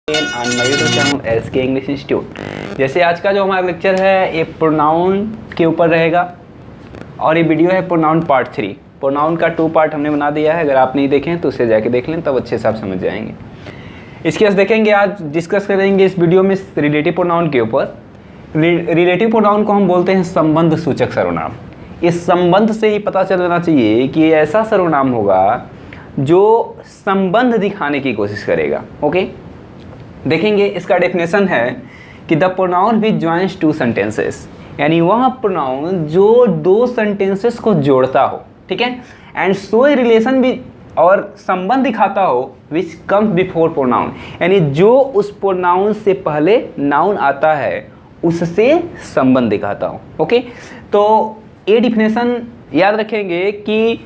On my YouTube channel SK English institute. जैसे आज का जो हमारा लेक्चर है ये प्रोनाउन के ऊपर रहेगा और ये वीडियो है प्रोनाउन पार्ट 3। प्रोनाउन का 2 पार्ट हमने बना दिया है, अगर आप नहीं देखें तो उसे जाके देख लें, तब अच्छे से आप समझ जाएंगे। इसके बाद देखेंगे, आज डिस्कस करेंगे इस वीडियो में रिलेटिव प्रोनाउन के ऊपर। रिलेटिव प्रोनाउन को हम बोलते हैं संबंध सूचक सर्वनाम। इस संबंध से ही पता चल जाना चाहिए कि ये ऐसा सर्वनाम होगा जो संबंध दिखाने की कोशिश करेगा। ओके, देखेंगे इसका डेफिनेशन है कि the pronoun which joins 2 sentences, यानी वह प्रोनाउन जो 2 सेंटेंसेस को जोड़ता हो, ठीक है, एंड सो ए रिलेशन भी और संबंध दिखाता हो विच कम्स बिफोर प्रोनाउन, यानी जो उस प्रोनाउन से पहले नाउन आता है उससे संबंध दिखाता हो। ओके, तो ये डिफिनेशन याद रखेंगे कि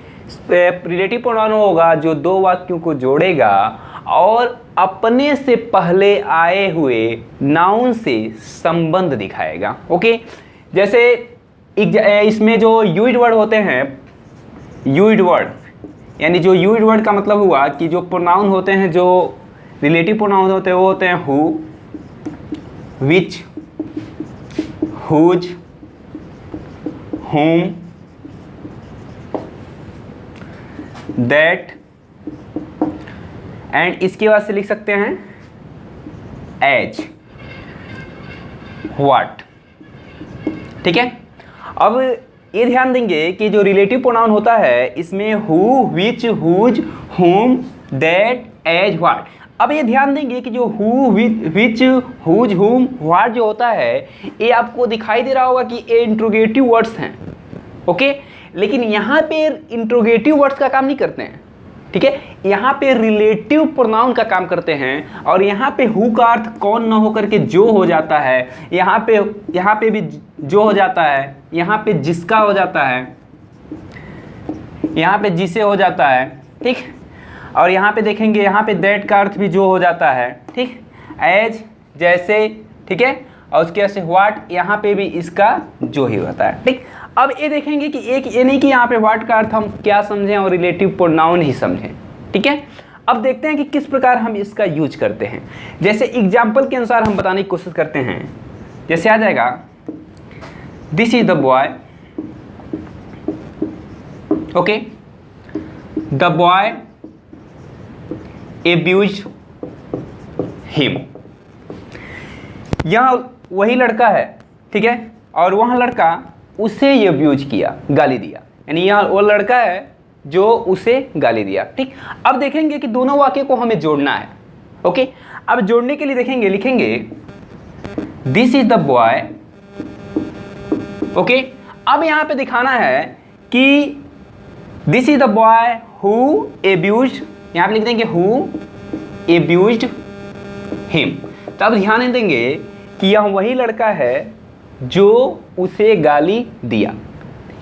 रिलेटिव प्रोनाउन होगा जो 2 वाक्यों को जोड़ेगा और अपने से पहले आए हुए नाउन से संबंध दिखाएगा। ओके, जैसे इसमें जो यूज्ड वर्ड होते हैं, यूज्ड वर्ड यानी जो यूज्ड वर्ड का मतलब हुआ कि जो प्रोनाउन होते हैं, जो रिलेटिव प्रोनाउन होते हैं वो होते हैं who, which, whose, whom, that, and इसके बाद से लिख सकते हैं एज, व्हाट। ठीक है, अब ये ध्यान देंगे कि जो रिलेटिव प्रोनाउन होता है इसमें who, which, whose, whom, that, as, what. अब ये ध्यान देंगे कि जो who, which, whose, whom, what जो होता है ये आपको दिखाई दे रहा होगा कि ये इंट्रोगेटिव वर्ड्स हैं। ओके, लेकिन यहाँ पे इंट्रोगेटिव वर्ड्स का काम नहीं करते हैं, ठीक है, यहाँ पे रिलेटिव प्रोनाउन का काम करते हैं। और यहाँ पे हु का अर्थ कौन न होकर के जो हो जाता है, यहाँ पे भी जो हो जाता है, यहाँ पे जिसका हो जाता है, यहाँ पे जिसे हो जाता है, ठीक। और यहाँ पे देखेंगे, यहाँ पे दैट का अर्थ भी जो हो जाता है, ठीक, एज, जैसे, ठीक है, और उसके बाद से व्हाट, यहाँ पे भी इसका जो ही होता है, ठीक। अब ये देखेंगे कि एक ये नहीं कि यहाँ पे व्हाट का अर्थ हम क्या समझें और रिलेटिव प्रोनाउन ही समझें, ठीक है। अब देखते हैं कि किस प्रकार हम इसका यूज करते हैं। जैसे एग्जाम्पल के अनुसार हम बताने की कोशिश करते हैं। जैसे आ जाएगा, this is the boy, okay, the boy abused him। यहाँ वही लड़का है, ठीक है, और वहाँ लड़का उसे ये अब्यूज किया, गाली दिया, यानी यहाँ वो लड़का है जो उसे गाली दिया, ठीक। अब देखेंगे कि दोनों वाक्य को हमें जोड़ना है। ओके, अब जोड़ने के लिए देखेंगे, लिखेंगे this is the boy. Okay, अब यहाँ पे दिखाना है कि this is the boy who abused, यहाँ पे लिख देंगे हु एब्यूज्ड हिम। तो अब ध्यान देंगे कि यह वही लड़का है जो उसे गाली दिया।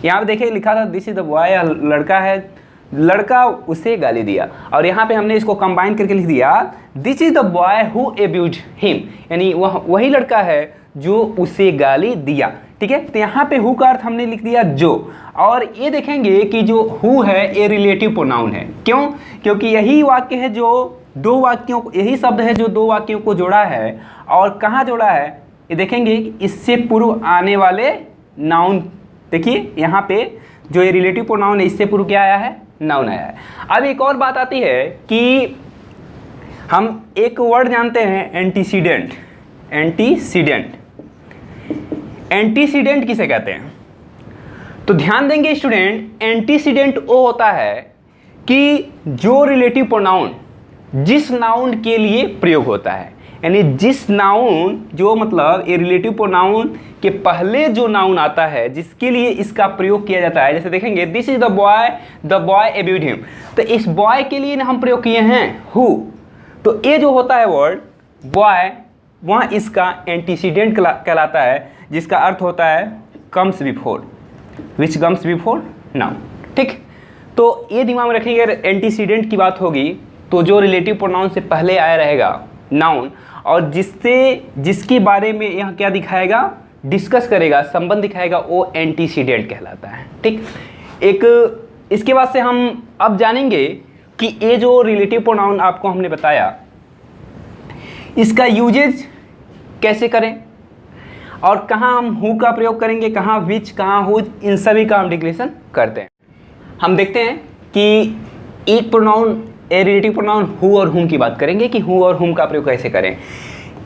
यहाँ पे देखिए लिखा था दिस इज द बॉय, लड़का है, लड़का उसे गाली दिया, और यहाँ पे हमने इसको कंबाइन करके लिख दिया this is the boy who abused him, यानी वह वही लड़का है जो उसे गाली दिया, ठीक है। तो यहाँ पे हु का अर्थ हमने लिख दिया जो, और ये देखेंगे कि जो हु है ये रिलेटिव प्रोनाउन है। क्यों? क्योंकि यही वाक्य है जो 2 वाक्यों, यही शब्द है जो 2 वाक्यों को जोड़ा है। और कहाँ जोड़ा है ये देखेंगे, इससे पूर्व आने वाले नाउन। देखिए यहाँ पे जो ये रिलेटिव प्रोनाउन है इससे पूर्व क्या आया है, नाउन आया है। अब एक और बात आती है कि हम एक वर्ड जानते हैं एंटीसीडेंट। एंटीसीडेंट, एंटीसीडेंट किसे कहते हैं? तो ध्यान देंगे स्टूडेंट, एंटीसीडेंट वो होता है कि जो रिलेटिव प्रोनाउन जिस नाउन के लिए प्रयोग होता है, यानी जिस नाउन, जो मतलब ये रिलेटिव प्रोनाउन के पहले जो नाउन आता है जिसके लिए इसका प्रयोग किया जाता है। जैसे देखेंगे this is the boy abused him, तो इस बॉय के लिए हम प्रयोग किए हैं हु। तो ये जो होता है वर्ड बॉय, वहाँ इसका एंटीसीडेंट कहलाता है, जिसका अर्थ होता है comes before, which comes before noun, ठीक। तो ये दिमाग में रखेंगे, एंटीसीडेंट की बात होगी तो जो रिलेटिव प्रोनाउन से पहले आया रहेगा नाउन, और जिसके बारे में यहाँ क्या दिखाएगा, डिस्कस करेगा, संबंध दिखाएगा, वो एंटीसीडेंट कहलाता है, ठीक। एक इसके बाद से हम अब जानेंगे कि ये जो रिलेटिव प्रोनाउन आपको हमने बताया इसका यूजेज कैसे करें और कहाँ हम हु का प्रयोग करेंगे, कहाँ विच, कहाँ हुज, इन सभी का हम डिक्लेरेशन करते हैं। हम देखते हैं कि एक pronoun, a relative pronoun who और हुम की बात करेंगे कि हु और हुम का प्रयोग कैसे करें।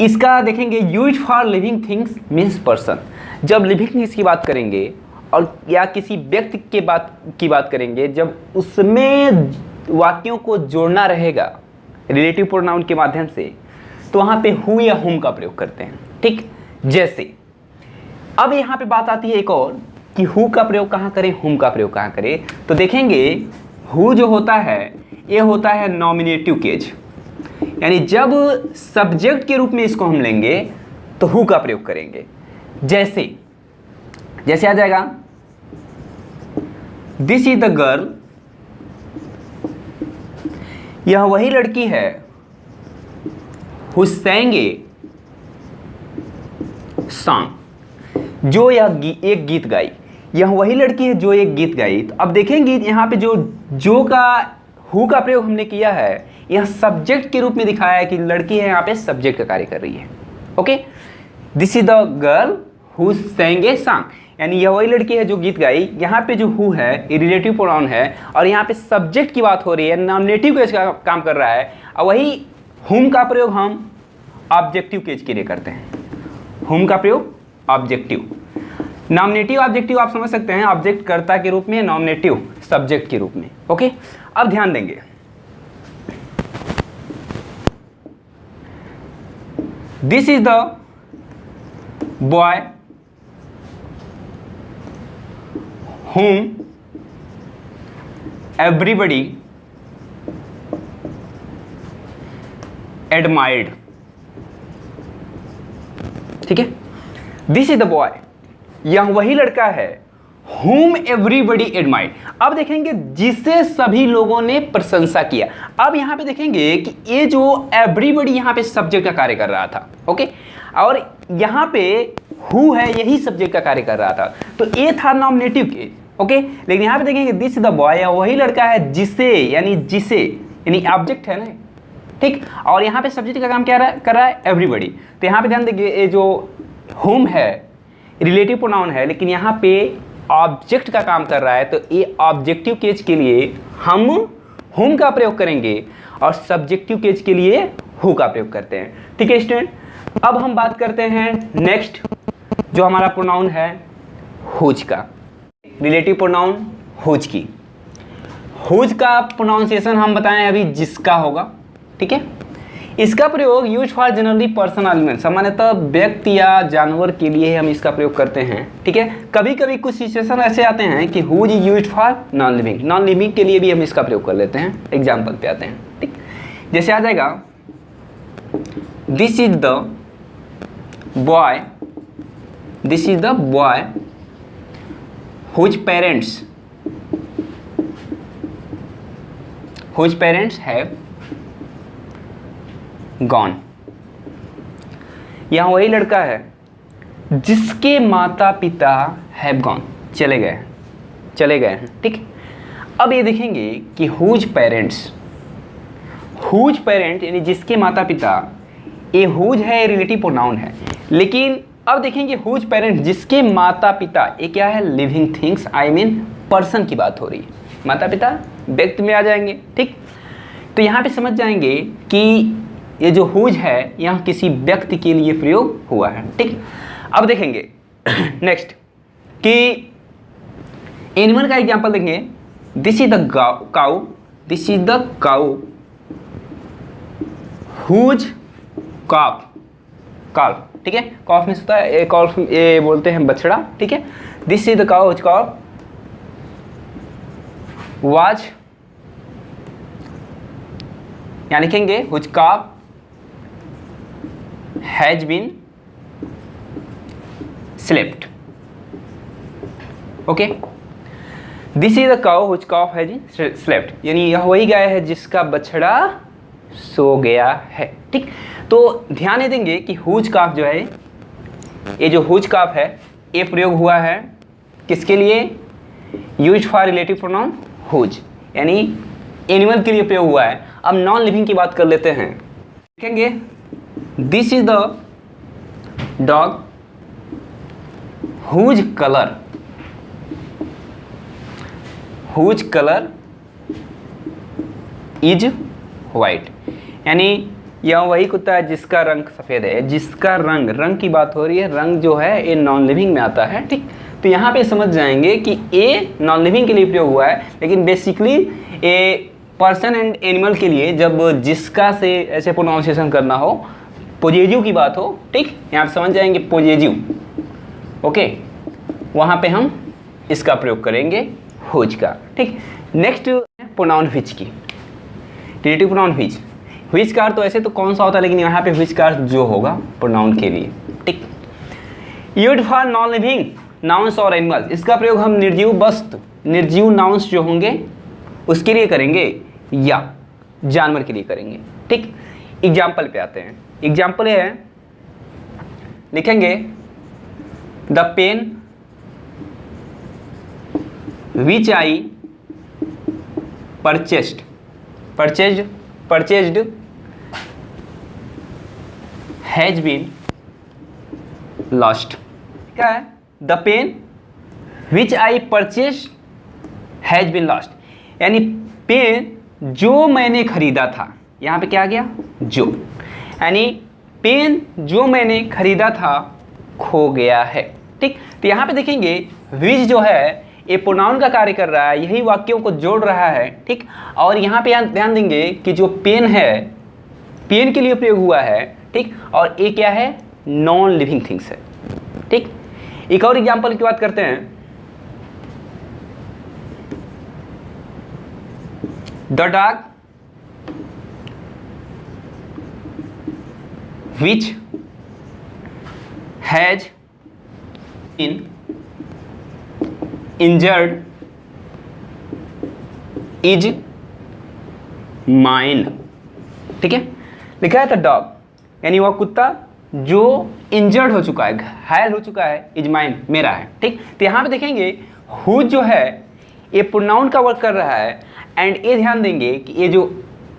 इसका देखेंगे use for living things means person. जब लिविंग थिंग्स की बात करेंगे और या किसी व्यक्ति की बात करेंगे, जब उसमें वाक्यों को जोड़ना रहेगा रिलेटिव प्रोनाउन के माध्यम से, तो वहाँ पे हु या हुम का प्रयोग करते हैं। ठीक, जैसे अब यहाँ पे बात आती है एक और कि हु का प्रयोग कहाँ करें, हुम का प्रयोग कहाँ करें। तो देखेंगे हु जो होता है ये होता है नॉमिनेटिव केज, यानी जब सब्जेक्ट के रूप में इसको हम लेंगे तो हु का प्रयोग करेंगे। जैसे आ जाएगा दिस इज द गर्ल, यह वही लड़की है हु sang a song, जो एक गीत गाई। यह वही लड़की है जो एक गीत गाई। तो अब देखेंगे यहाँ पे जो का हु का प्रयोग हमने किया है, यह सब्जेक्ट के रूप में दिखाया है कि लड़की है, यहाँ पे सब्जेक्ट का कार्य कर रही है। Okay, this is the girl who sang a song, यानी यह वही लड़की है जो गीत गाई। यहाँ पे जो हु है ये रिलेटिव प्रोनाउन है और यहाँ पे सब्जेक्ट की बात हो रही है, नॉमिनेटिव केज का काम कर रहा है। और वही हुम का प्रयोग हम ऑब्जेक्टिव केज के लिए करते हैं। हुम का प्रयोग ऑब्जेक्टिव, नॉमिनेटिव ऑब्जेक्टिव आप समझ सकते हैं, ऑब्जेक्ट कर्ता के रूप में, नॉमिनेटिव सब्जेक्ट के रूप में। ओके, अब ध्यान देंगे this is the boy whom everybody admired। ठीक है, दिस इज द बॉय, यह वही लड़का है whom everybody admired। अब देखेंगे जिसे सभी लोगों ने प्रशंसा किया। अब यहां पे देखेंगे कि ये जो everybody यहां पे सब्जेक्ट का कार्य कर रहा था। ओके, और यहां पे हु है यही सब्जेक्ट का कार्य कर रहा था, तो ये था नॉमिनेटिव केस। ओके, लेकिन यहाँ पे देखेंगे दिस इज द बॉय, वही लड़का है जिसे, यानी ऑब्जेक्ट है ना। ठीक, और यहाँ पे सब्जेक्ट का काम क्या कर रहा है, एवरीबॉडी। तो यहाँ पे ध्यान देखिए ये जो हुम है रिलेटिव प्रोनाउन है, लेकिन यहाँ पे ऑब्जेक्ट का काम कर रहा है, तो ये ऑब्जेक्टिव केज के लिए हम हुम का प्रयोग करेंगे और सब्जेक्टिव केज के लिए हु का प्रयोग करते हैं। ठीक है स्टूडेंट, अब हम बात करते हैं नेक्स्ट जो हमारा प्रोनाउन है हुज का, रिलेटिव प्रोनाउन हुज की। हुज का प्रोनाउंसिएशन हम बताएं अभी जिसका होगा। ठीक है, इसका प्रयोग use for generally person element, सामान्यतः व्यक्ति या जानवर के लिए हम इसका प्रयोग करते हैं। ठीक है, कभी कभी कुछ सिचुएशन ऐसे आते हैं कि whose is use for non living के लिए भी हम इसका प्रयोग कर लेते हैं। एग्जाम्पल पे आते हैं। ठीक, जैसे आ जाएगा this is the boy, this is the boy whose parents have gone। यहाँ वही लड़का है जिसके माता पिता have gone, चले गए हैं। ठीक, अब ये देखेंगे कि whose parent यानी जिसके माता पिता, ये whose है, रिलेटिव प्रोनाउन है। लेकिन अब देखेंगे हुज पेरेंट, जिसके माता पिता, ये क्या है, living things, I mean person की बात हो रही है। माता पिता व्यक्ति में आ जाएंगे। ठीक, तो यहाँ पे समझ जाएंगे कि ये जो हुज है यहाँ किसी व्यक्ति के लिए प्रयोग हुआ है। ठीक, अब देखेंगे नेक्स्ट कि एनिमल का एग्जांपल देखेंगे। This is the cow, this is the cow whose calf. ठीक है, कॉफ में होता है कॉफ, ये बोलते हैं बछड़ा। ठीक है, this is the cow whose calf was, यहाँ लिखेंगे whose calf has been slept. Okay, this is the cow whose calf has been slept, यानी यह वही गाय है जिसका बछड़ा सो गया है। ठीक, तो ध्यान ये देंगे कि हुज काफ जो है, ये जो हुज काफ है ये प्रयोग हुआ है किसके लिए, use for relative pronoun whose, यानी एनिमल के लिए प्रयोग हुआ है। अब नॉन लिविंग की बात कर लेते हैं। देखेंगे this is the dog whose colour is white, यानी यह वही कुत्ता है जिसका रंग सफ़ेद है। जिसका रंग की बात हो रही है, रंग जो है ये नॉन लिविंग में आता है, ठीक। तो यहाँ पे समझ जाएंगे कि ए नॉन लिविंग के लिए प्रयोग हुआ है, लेकिन basically a person and animal के लिए जब जिसका से ऐसे प्रोनाउंसिएशन करना हो, पोजेजिव की बात हो, ठीक, यहाँ पे समझ जाएंगे पोजेजिव, ओके, वहाँ पे हम इसका प्रयोग करेंगे हुज का, ठीक। नेक्स्ट प्रोनाउन व्हिच की, रिलेटिव प्रोनाउन व्हिच। व्हिच का अर्थ तो ऐसे तो कौन सा होता है, लेकिन यहाँ पे व्हिच का अर्थ जो होगा प्रोनाउन के लिए, ठीक। Used for non living nouns और एनिमल्स, इसका प्रयोग हम निर्जीव वस्तु, निर्जीव नाउन्स जो होंगे उसके लिए करेंगे या जानवर के लिए करेंगे, ठीक। एग्जाम्पल पे आते हैं। एग्जाम्पल है, लिखेंगे the pen which I purchased has been lost. क्या है? The pen which I purchased has been lost, यानी पेन जो मैंने खरीदा था, यहाँ पे क्या आ गया? जो, यानी पेन जो मैंने खरीदा था खो गया है, ठीक। तो यहाँ पे देखेंगे विच जो है ये प्रोनाउन का कार्य कर रहा है, यही वाक्यों को जोड़ रहा है, ठीक। और यहाँ पे ध्यान देंगे कि जो पेन है पेन के लिए प्रयोग हुआ है, ठीक, और ये क्या है? नॉन लिविंग थिंग्स है, ठीक। एक और एग्जांपल की बात करते हैं। The dog which has been injured is mine, ठीक है। लिखा है द डॉग, यानी वह कुत्ता जो इंजर्ड हो चुका है, घायल हो चुका है, इज माइन, मेरा है, ठीक। तो यहाँ पे देखेंगे हु जो है ये प्रोनाउन का वर्क कर रहा है, एंड ये ध्यान देंगे कि ये जो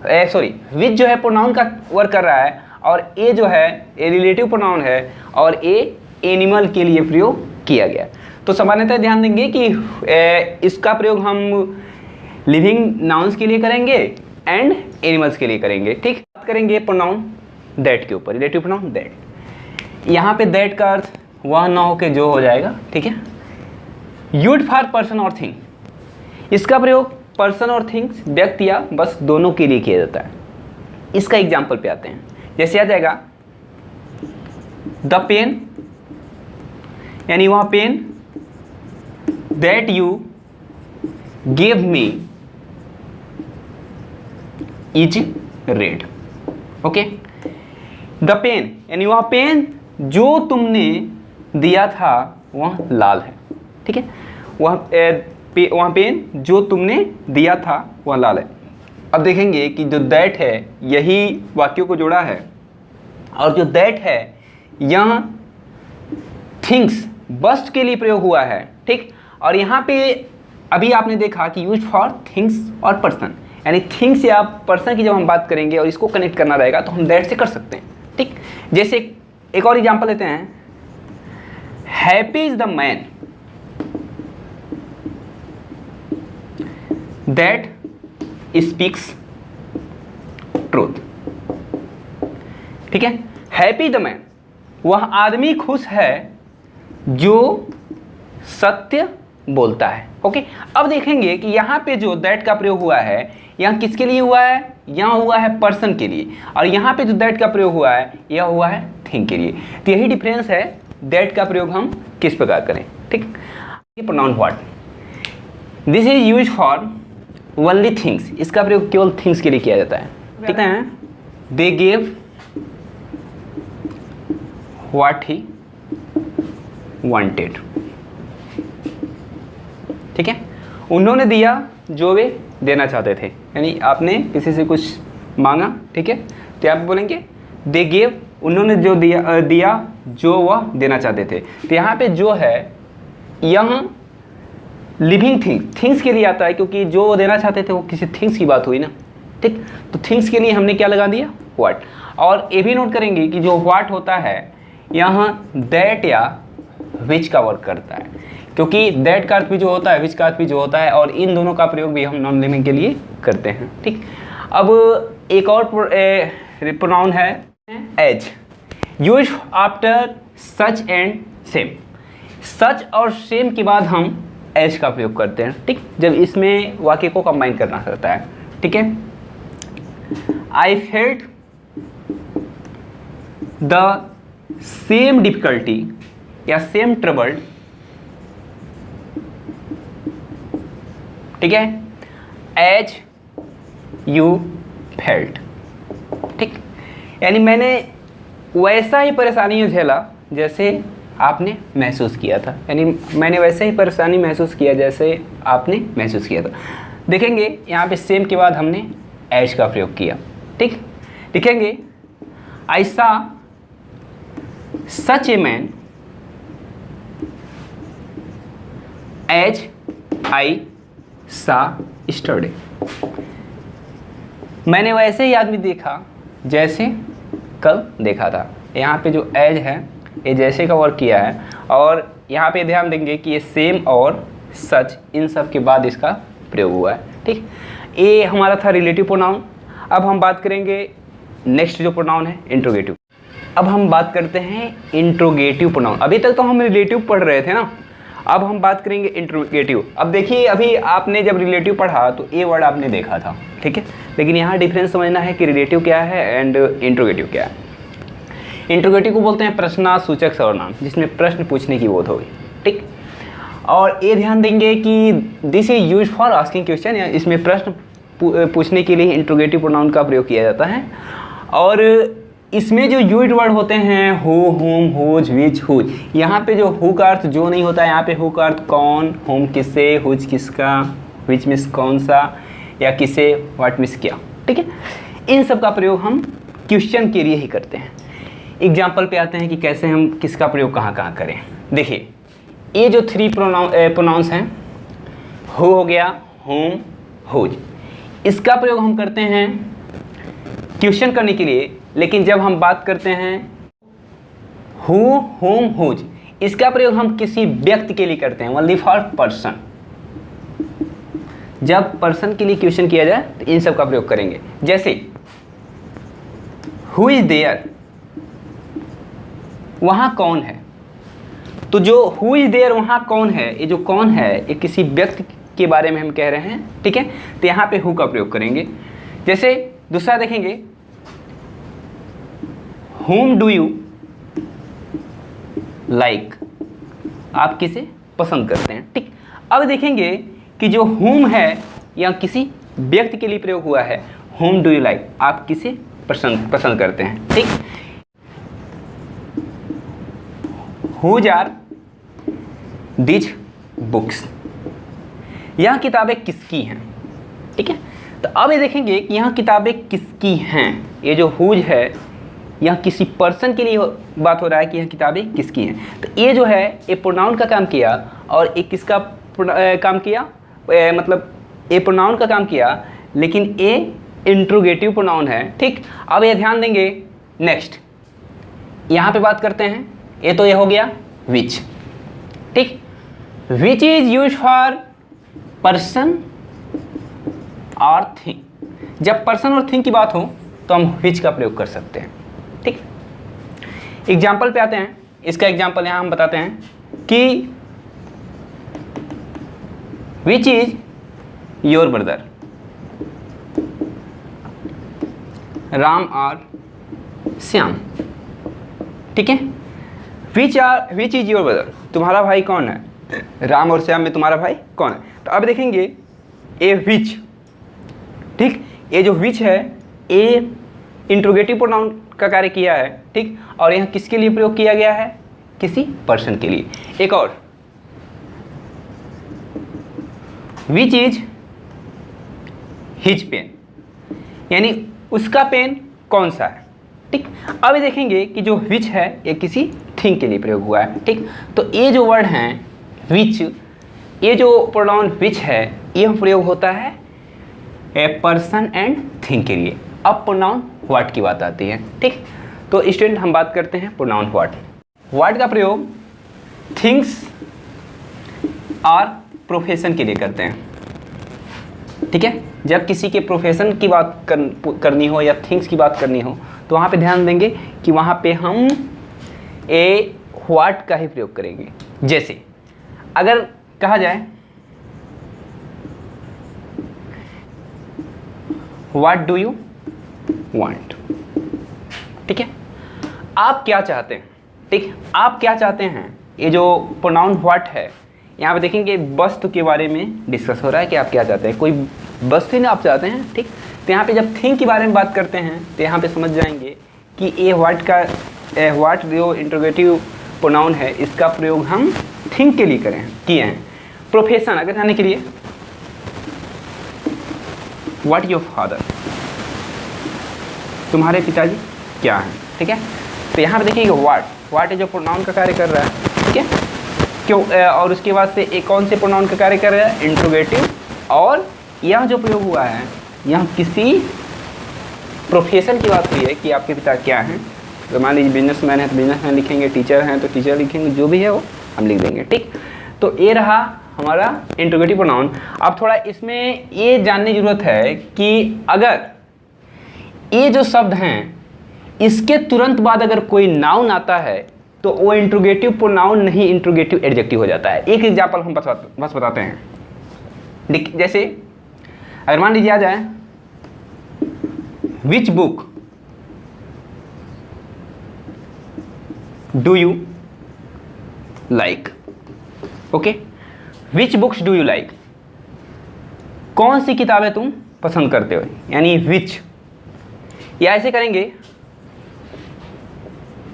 विच जो है प्रोनाउन का वर्क कर रहा है, और ये जो है ये रिलेटिव प्रोनाउन है, और ये एनिमल के लिए प्रयोग किया गया। तो सामान्यतः ध्यान देंगे कि इसका प्रयोग हम लिविंग नाउन्स के लिए करेंगे एंड एनिमल्स के लिए करेंगे, ठीक। बात करेंगे प्रोनाउन दैट के ऊपर, रिलेटिव प्रोनाउन दैट। यहाँ पे दैट का अर्थ वह ना हो के जो हो जाएगा, ठीक है। यूज्ड फॉर पर्सन और थिंग, इसका प्रयोग पर्सन और थिंग्स, व्यक्ति या बस दोनों के लिए किया जाता है। इसका एग्जाम्पल पे आते हैं, जैसे आ जाएगा द पेन, यानी वह pen that you gave me is red, okay. The pen, यानी वह पेन जो तुमने दिया था वह लाल है, ठीक है। वह पेन जो तुमने दिया था वह लाल है। अब देखेंगे कि जो दैट है यही वाक्यों को जोड़ा है, और जो दैट है यहाँ थिंग्स वस्तु के लिए प्रयोग हुआ है, ठीक। और यहाँ पे अभी आपने देखा कि यूज फॉर थिंग्स और पर्सन, यानी थिंग्स या पर्सन की जब हम बात करेंगे और इसको कनेक्ट करना रहेगा तो हम दैट से कर सकते हैं, ठीक। जैसे एक और एग्जांपल लेते हैं, happy is the man that speaks truth, ठीक है। हैप्पी इज द मैन, वह आदमी खुश है जो सत्य बोलता है, ओके। अब देखेंगे कि यहाँ पे जो दैट का प्रयोग हुआ है यहाँ किसके लिए हुआ है? यहाँ हुआ है पर्सन के लिए, और यहाँ पे जो दैट का प्रयोग हुआ है यह हुआ है थिंग के लिए। तो यही डिफरेंस है, दैट का प्रयोग हम किस प्रकार करें, ठीक। Pronoun what, this is use for only things, इसका प्रयोग केवल थिंग्स के लिए किया जाता है, ठीक है। They gave what he wanted, ठीक है। उन्होंने दिया जो वे देना चाहते थे, यानी आपने किसी से कुछ मांगा, ठीक है, तो आप बोलेंगे दे गेव, उन्होंने जो दिया जो वह देना चाहते थे। तो यहाँ पे जो है यहाँ लिविंग थिंग्स के लिए आता है, क्योंकि जो वो देना चाहते थे वो किसी थिंग्स की बात हुई ना, ठीक। तो थिंग्स के लिए हमने क्या लगा दिया, व्हाट। और ये भी नोट करेंगे कि जो व्हाट होता है यहाँ दैट या विच का वर्क करता है, क्योंकि दैट का अर्थ भी जो होता है, विच का अर्थ भी जो होता है, और इन दोनों का प्रयोग भी हम नॉन लिविंग के लिए करते हैं। ठीक। अब एक और प्रोनाउन है as, use after such and same. Such और सेम के बाद हम एज का प्रयोग करते हैं। ठीक, जब इसमें वाक्य को कंबाइन करना होता है। ठीक है, I felt the same difficulty या सेम ट्रबल। ठीक है, एज यू फेल्ट। ठीक, यानी मैंने वैसा ही परेशानी झेला जैसे आपने महसूस किया था, यानी मैंने वैसे ही परेशानी महसूस किया जैसे आपने महसूस किया था। देखेंगे यहाँ पे सेम के बाद हमने एज का प्रयोग किया। ठीक, लिखेंगे आई सा सच ए मैन एज आई सा स्टरडे। मैंने वैसे ही आदमी देखा जैसे कल देखा था। यहाँ पे जो एज है ये जैसे का वर्क किया है, और यहाँ पे ध्यान देंगे कि ये सेम और सच इन सब के बाद इसका प्रयोग हुआ है। ठीक, ये हमारा था रिलेटिव प्रोनाउन। अब हम बात करेंगे नेक्स्ट जो प्रोनाउन है इंट्रोगेटिव। अब हम बात करते हैं इंट्रोगेटिव प्रोनाउन। अभी तक तो हम रिलेटिव पढ़ रहे थे ना, अब हम बात करेंगे इंट्रोगेटिव। अब देखिए, अभी आपने जब रिलेटिव पढ़ा तो ये वर्ड आपने देखा था, ठीक है, लेकिन यहाँ डिफरेंस समझना है कि रिलेटिव क्या है एंड इंट्रोगेटिव क्या है। इंट्रोगेटिव को बोलते हैं प्रश्नासूचक सर्वनाम, जिसमें प्रश्न पूछने की बोध होगी। ठीक, और ये ध्यान देंगे कि this is use for asking question, या इसमें प्रश्न पूछने के लिए इंट्रोगेटिव प्रोनाउन का प्रयोग किया जाता है। और इसमें जो यूज्ड वर्ड होते हैं हु, हुम, हुज, विच, हुज, यहाँ पे जो हु का अर्थ जो नहीं होता है, यहाँ पे हु का अर्थ कौन, हुम किससे, हुज किसका, विच मीन्स कौन सा या किसे, व्हाट मीन्स क्या। ठीक है, इन सब का प्रयोग हम क्वेश्चन के लिए ही करते हैं। एग्जाम्पल पे आते हैं कि कैसे हम किसका प्रयोग कहाँ कहाँ करें। देखिए, ये जो थ्री प्रोनाउंस हैं, हु हो गया, हुम, हुज, इसका प्रयोग हम करते हैं क्वेश्चन करने के लिए। लेकिन जब हम बात करते हैं हु, हुम, हुज, इसका प्रयोग हम किसी व्यक्ति के लिए करते हैं, ओनली फॉर पर्सन। जब पर्सन के लिए क्वेश्चन किया जाए तो इन सब का प्रयोग करेंगे। जैसे हु इज देयर, वहाँ कौन है। तो जो हु इज देयर वहाँ कौन है, ये जो कौन है ये किसी व्यक्ति के बारे में हम कह रहे हैं। ठीक है, तो यहाँ पे हु का प्रयोग करेंगे। जैसे दूसरा देखेंगे, whom do you like, आप किसे पसंद करते हैं। ठीक, अब देखेंगे कि जो whom है या किसी व्यक्ति के लिए प्रयोग हुआ है, whom do you like, आप किसे पसंद करते हैं। ठीक, whose are these books, यह किताबें किसकी हैं। ठीक है, तो अब ये देखेंगे कि यहाँ किताबें किसकी हैं। ये जो whose है यह किसी पर्सन के लिए बात हो रहा है कि यह किताबें किसकी हैं। तो ये जो है ये प्रोनाउन का काम किया, और ये किसका काम किया, मतलब ये प्रोनाउन का काम किया, लेकिन ये इंट्रोगेटिव प्रोनाउन है। ठीक, अब ये ध्यान देंगे। नेक्स्ट यहाँ पे बात करते हैं, ये तो ये हो गया विच। ठीक, which is use for person और थिंग। जब पर्सन और थिंग की बात हो तो हम विच का प्रयोग कर सकते हैं। ठीक, एग्जाम्पल पे आते हैं। इसका एग्जाम्पल यहाँ हम बताते हैं कि which is your brother, Ram और श्याम। ठीक है, विच इज योर ब्रदर, तुम्हारा भाई कौन है। राम और श्याम में तुम्हारा भाई कौन है। तो अब देखेंगे ए विच। ठीक, ये जो विच है ये इंट्रोगेटिव प्रोनाउन का कार्य किया है। ठीक, और यहाँ किसके लिए प्रयोग किया गया है, किसी पर्सन के लिए। एक और, विच इज हिज पेन, यानी उसका पेन कौन सा है। ठीक, अब देखेंगे कि जो विच है ये किसी थिंग के लिए प्रयोग हुआ है। ठीक, तो ये जो वर्ड हैं विच, ये जो प्रोनाउन विच है ये प्रयोग होता है ए पर्सन एंड थिंग के लिए। अब प्रोनाउन व्हाट की बात आती है, ठीक। तो स्टूडेंट हम बात करते हैं प्रोनाउन व्हाट। व्हाट का प्रयोग थिंग्स और प्रोफेशन के लिए करते हैं, ठीक है। जब किसी के प्रोफेशन की बात करनी हो या थिंग्स की बात करनी हो तो वहाँ पे ध्यान देंगे कि वहाँ पे हम ए व्हाट का ही प्रयोग करेंगे। जैसे अगर कहा जाए व्हाट डू यू वांट, ठीक है, आप क्या चाहते हैं, ठीक, आप क्या चाहते हैं। ये जो प्रोनाउन व्हाट है यहाँ पे देखेंगे वस्तु के बारे में डिस्कस हो रहा है कि आप क्या चाहते हैं, कोई वस्तु ही ना आप चाहते हैं, ठीक। तो यहाँ पे जब थिंग के बारे में बात करते हैं तो यहाँ पे समझ जाएंगे कि ये व्हाट जो इंट्रोगेटिव प्रोनाउन है इसका प्रयोग हम थिंग के लिए किए हैं। प्रोफेशन अगर जाने के लिए व्हाट योर फादर, तुम्हारे पिताजी क्या हैं, ठीक है। तो यहाँ पे देखिए व्हाट है जो प्रोनाउन का कार्य कर रहा है, ठीक है। क्यों और उसके बाद से एक कौन से प्रोनाउन का कार्य कर रहा है, इंट्रोगेटिव। और यह जो प्रयोग हुआ है यह किसी प्रोफेशन की बात हुई है कि आपके पिता क्या हैं। तो मान लीजिए बिजनेसमैन है तो बिजनेसमैन लिखेंगे, टीचर हैं तो टीचर लिखेंगे, जो भी है वो हम लिख देंगे, ठीक। तो ये रहा हमारा इंट्रोगेटिव प्रोनाउन। अब थोड़ा इसमें ये जानने की जरूरत है कि अगर ये जो शब्द हैं इसके तुरंत बाद अगर कोई नाउन आता है तो वो इंट्रोगेटिव प्रोनाउन नहीं, इंट्रोगेटिव एडजेक्टिव हो जाता है। एक एग्जाम्पल हम बस बताते हैं। जैसे अगर मान लीजिए आ जाए which book do you like, okay, which books do you like, कौन सी किताबें तुम पसंद करते हो, यानी विच। या ऐसे करेंगे,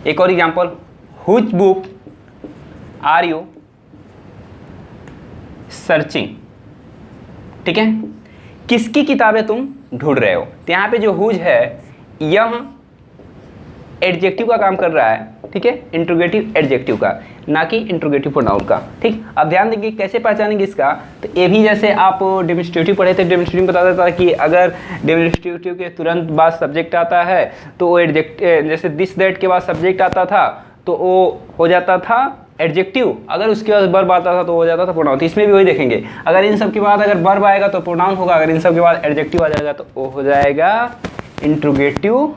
एक और example, which book are you searching, ठीक है, किसकी किताबें तुम ढूंढ रहे हो। तो यहाँ पे जो हुज है यह एडजेक्टिव का काम कर रहा है, ठीक है, इंट्रोगेटिव एडजेक्टिव का, ना कि इंट्रोगेटिव प्रोनाउन का, ठीक। अब ध्यान देंगे कैसे पहचानेंगे इसका। तो ये भी जैसे आप डेमोन्स्ट्रेटिव पढ़े थे, डेमोन्स्ट्रेटिव बता देता था कि अगर डेमोन्स्ट्रेटिव के तुरंत बाद सब्जेक्ट आता है तो वो जैसे दिस दैट के बाद सब्जेक्ट आता था तो वो हो जाता था एडजेक्टिव, अगर उसके बाद वर्ब आता था तो हो जाता था प्रोनाउन। तो इसमें भी वही देखेंगे, अगर इन सब के बाद अगर वर्ब आएगा तो प्रोनाउन होगा, अगर इन सब के बाद एडजेक्टिव आ जाएगा तो वो हो जाएगा इंट्रोगेटिव,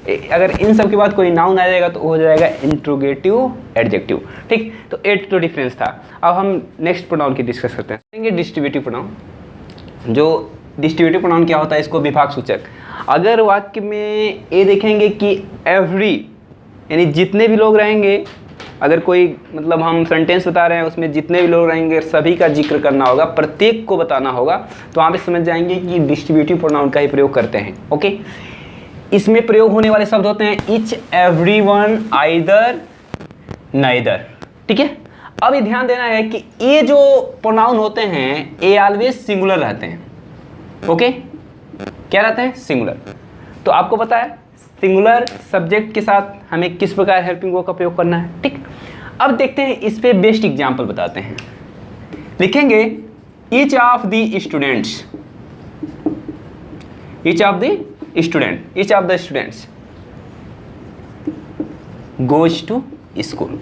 अगर इन सब के बाद कोई नाउन आ जाएगा तो हो जाएगा इंट्रोगेटिव एडजेक्टिव, ठीक। तो 8 तो डिफरेंस था। अब हम नेक्स्ट प्रोनाउन की डिस्कस करते हैं, डिस्ट्रीब्यूटिव प्रोनाउन। जो डिस्ट्रीब्यूटिव प्रोनाउन क्या होता है, इसको विभाग सूचक। अगर वाक्य में ये देखेंगे कि एवरी, यानी जितने भी लोग रहेंगे, अगर कोई मतलब हम सेंटेंस बता रहे हैं उसमें जितने भी लोग रहेंगे सभी का जिक्र करना होगा, प्रत्येक को बताना होगा, तो वहाँ पे समझ जाएंगे कि डिस्ट्रीब्यूटिव प्रोनाउन का ही प्रयोग करते हैं, ओके। इसमें प्रयोग होने वाले शब्द होते हैं ईच, एवरीवन, आइदर, नाइदर, ठीक है। अब ये ध्यान देना है कि ये जो प्रोनाउन होते हैं ये ऑलवेज सिंगुलर रहते हैं, ओके। क्या रहते हैं, सिंगुलर। तो आपको पता है सिंगुलर सब्जेक्ट के साथ हमें किस प्रकार हेल्पिंग वर्ब का प्रयोग करना है, ठीक। अब देखते हैं, इस पे बेस्ट एग्जाम्पल बताते हैं। लिखेंगे each of the students, each of the students goes to school.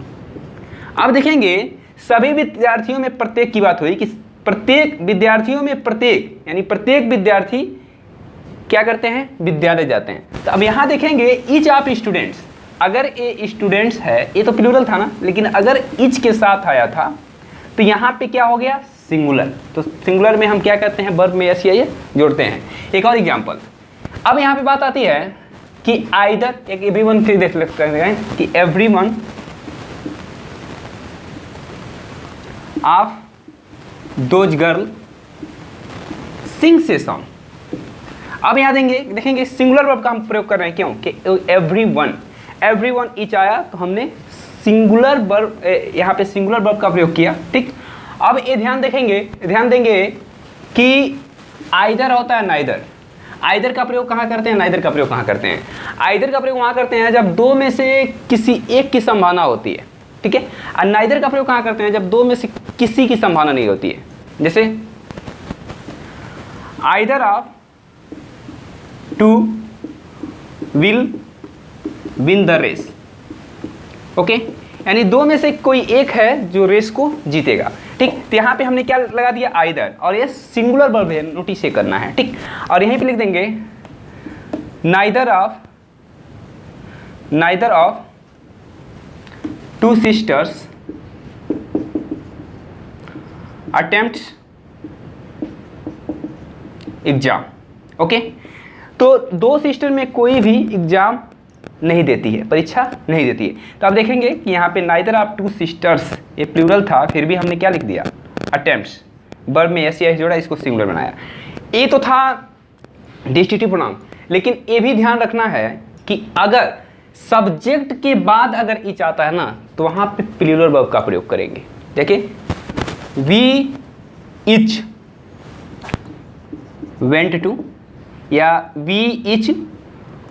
अब देखेंगे सभी विद्यार्थियों में प्रत्येक की बात हुई कि प्रत्येक विद्यार्थियों में प्रत्येक, यानी प्रत्येक विद्यार्थी क्या करते हैं, विद्यालय जाते हैं। तो अब यहाँ देखेंगे ईच ऑफ स्टूडेंट्स, अगर ये स्टूडेंट्स है, ये तो प्लूरल था ना, लेकिन अगर ईच के साथ आया था तो यहाँ पे क्या हो गया, सिंगुलर। तो सिंगुलर में हम क्या करते हैं, वर्ब में एस या जोड़ते हैं। एक और एग्जाम्पल, अब यहाँ पे बात आती है कि आइदर, एक एवरीवन से देख सकते हैं कि everyone of those girl sings a song. अब यहाँ देखेंगे सिंगुलर वर्ब का हम प्रयोग कर रहे हैं, क्यों कि एवरीवन ईच आया तो हमने सिंगुलर वर्ब, यहाँ पे सिंगुलर वर्ब का प्रयोग किया, ठीक। अब ये ध्यान देंगे कि आइदर होता है नाइदर। आइदर का प्रयोग कहाँ करते हैं, नाइदर का प्रयोग कहाँ करते हैं। आइदर का प्रयोग वहाँ करते हैं जब दो में से किसी एक की संभावना होती है, ठीक है। और नाइदर का प्रयोग कहाँ करते हैं, जब दो में से किसी की संभावना नहीं होती है। जैसे either of two will win the race. Okay, यानी दो में से कोई एक है जो रेस को जीतेगा। ठीक, तो यहाँ पे हमने क्या लगा दिया, आइदर, और ये सिंगुलर वर्ब है, नोटिस ये करना है। ठीक, और यहीं पे लिख देंगे neither of two sisters attempts exam. Okay, तो दो सिस्टर में कोई भी एग्जाम नहीं देती है, परीक्षा नहीं देती है। तो आप देखेंगे कि यहाँ पे नाइदर ऑफ टू सिस्टर्स, ये प्लूरल था, फिर भी हमने क्या लिख दिया, अटेम्प्ट्स, वर्ब में एस या जोड़ा, इसको सिंगुलर बनाया। ये तो था डिस्ट्रिक्टिव प्रोनाउन, लेकिन ये भी ध्यान रखना है कि अगर सब्जेक्ट के बाद अगर इच आता है ना, तो वहाँ पे प्लूरल वर्ब का प्रयोग करेंगे। देखिए, वी इच वेंट टू, या we each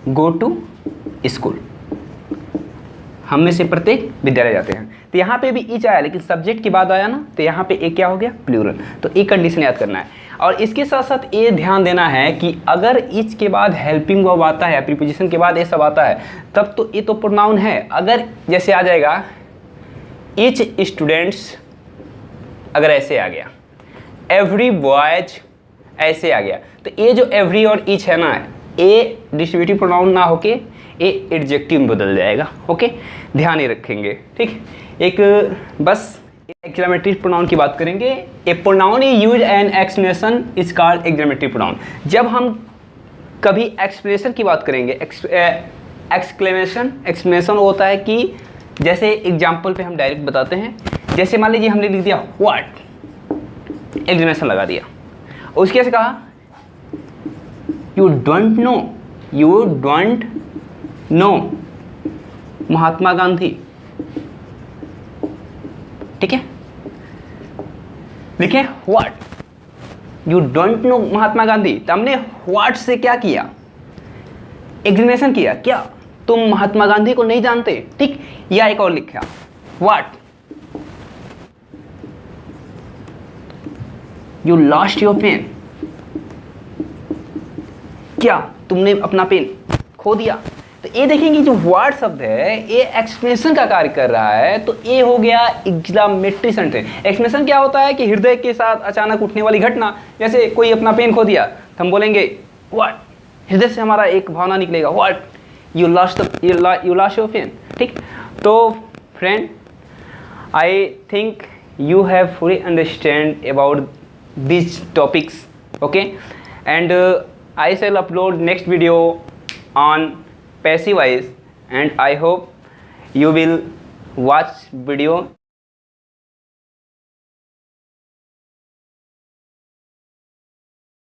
go to school, हम में से प्रत्येक विद्यालय जाते हैं। तो यहाँ पे भी इच आया, लेकिन सब्जेक्ट के बाद आया ना, तो यहाँ पे एक क्या हो गया, प्लूरल। तो एक कंडीशन याद करना है। और इसके साथ साथ ये ध्यान देना है कि अगर इच के बाद हेल्पिंग वर्ब आता है, प्रीपोजिशन के बाद ये सब आता है, तब तो ये तो प्रोनाउन है। अगर जैसे आ जाएगा इच स्टूडेंट्स, अगर ऐसे आ गया, एवरी बॉयज ऐसे आ गया, तो ये जो एवरी और इच है ना, ये डिस्ट्रीब्यूटिव प्रोनाउन ना होके ये एडजेक्टिव में बदल जाएगा। ओके, ध्यान ही रखेंगे। ठीक, एक बस एक्सक्लेमेटरी प्रोनाउन की बात करेंगे। A pronoun use an explanation is called exclamatory pronoun. जब हम कभी एक्सप्लेनेशन की बात करेंगे, एक्सप्लेनेशन होता है कि जैसे एग्जाम्पल पे हम डायरेक्ट बताते हैं। जैसे मान लीजिए हमने लिख दिया व्हाट, एक्सप्लेनेशन लगा दिया, उसके कैसे कहा, you don't know Mahatma Gandhi. ठीक है, लिखे what, you don't know Mahatma Gandhi. तो हमने व्हाट से क्या किया, एक्सप्लेनेशन किया, क्या तुम महात्मा गांधी को नहीं जानते। ठीक, या एक और लिखा what, you lost your pen, क्या तुमने अपना पेन खो दिया। तो ये देखेंगे जो वर्ड शब्द है ये एक्सप्लेनेशन का कार्य कर रहा है, तो ये हो गया एक्सक्लेमेटरी सेंटेंस। एक्सप्लेनेशन क्या होता है कि हृदय के साथ अचानक उठने वाली घटना, जैसे कोई अपना पेन खो दिया तो हम बोलेंगे व्हाट, हृदय से हमारा एक भावना निकलेगा, what you lost your pen. ठीक, तो friend, I think you have fully understand about these topics, okay, and I shall upload next video on passive voice, and I hope you will watch video